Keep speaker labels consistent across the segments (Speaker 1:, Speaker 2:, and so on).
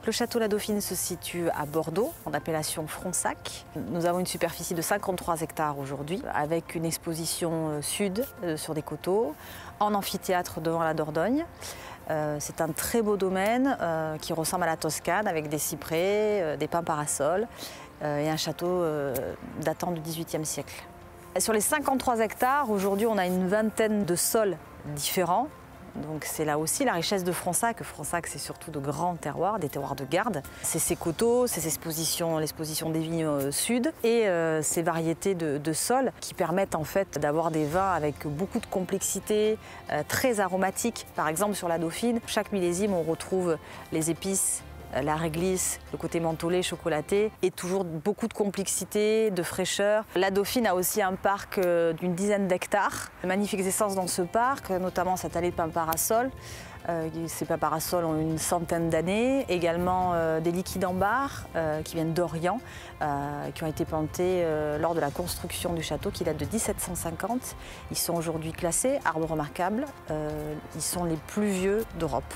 Speaker 1: Le château La Dauphine se situe à Bordeaux, en appellation Fronsac. Nous avons une superficie de 53 hectares aujourd'hui, avec une exposition sud sur des coteaux, en amphithéâtre devant la Dordogne. C'est un très beau domaine qui ressemble à la Toscane, avec des cyprès, des pins parasols et un château datant du XVIIIe siècle. Sur les 53 hectares, aujourd'hui, on a une vingtaine de sols différents. Donc c'est là aussi la richesse de Fronsac. Fronsac, c'est surtout de grands terroirs, des terroirs de garde. C'est ces coteaux, c'est l'exposition des vignes sud et ces variétés de sols qui permettent en fait d'avoir des vins avec beaucoup de complexité, très aromatiques. Par exemple, sur la Dauphine, chaque millésime, on retrouve les épices, la réglisse, le côté mentholé, chocolaté, et toujours beaucoup de complexité, de fraîcheur. La Dauphine a aussi un parc d'une dizaine d'hectares. De magnifiques essences dans ce parc, notamment cette allée de pins parasols. Ces pins parasols ont une centaine d'années. Également des liquides ambar qui viennent d'Orient, qui ont été plantés lors de la construction du château qui date de 1750. Ils sont aujourd'hui classés arbres remarquables. Ils sont les plus vieux d'Europe.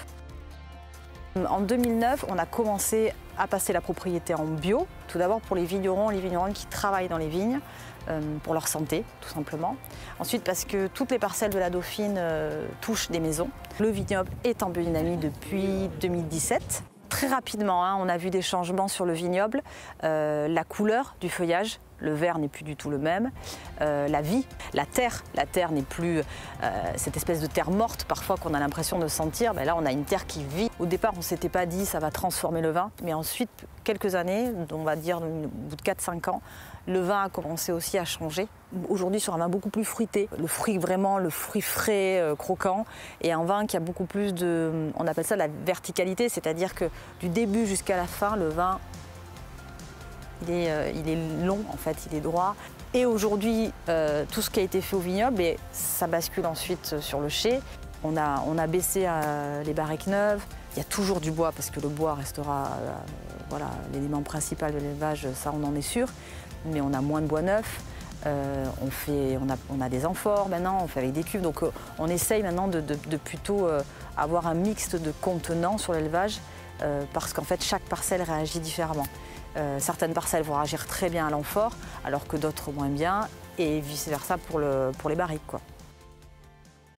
Speaker 1: En 2009, on a commencé à passer la propriété en bio. Tout d'abord pour les vignerons qui travaillent dans les vignes, pour leur santé, tout simplement. Ensuite parce que toutes les parcelles de la Dauphine touchent des maisons. Le vignoble est en biodynamie depuis 2017. Très rapidement, on a vu des changements sur le vignoble, la couleur du feuillage. Le vert n'est plus du tout le même. La vie, la terre n'est plus cette espèce de terre morte parfois qu'on a l'impression de sentir. Ben là, on a une terre qui vit. Au départ, on ne s'était pas dit ça va transformer le vin. Mais ensuite, quelques années, on va dire au bout de 4-5 ans, le vin a commencé aussi à changer. Aujourd'hui, sur un vin beaucoup plus fruité, le fruit frais, croquant, et un vin qui a beaucoup plus de, on appelle ça la verticalité, c'est-à-dire que du début jusqu'à la fin, le vin il est long, en fait, il est droit. Et aujourd'hui, tout ce qui a été fait au vignoble, ça bascule ensuite sur le chai. On a baissé les barriques neuves. Il y a toujours du bois, parce que le bois restera voilà, l'élément principal de l'élevage, ça on en est sûr. Mais on a moins de bois neuf. On a des amphores maintenant, on fait avec des cuves. Donc on essaye maintenant de plutôt avoir un mixte de contenants sur l'élevage, parce qu'en fait, chaque parcelle réagit différemment. Certaines parcelles vont réagir très bien à l'amphore, alors que d'autres moins bien, et vice-versa pour les barriques, quoi.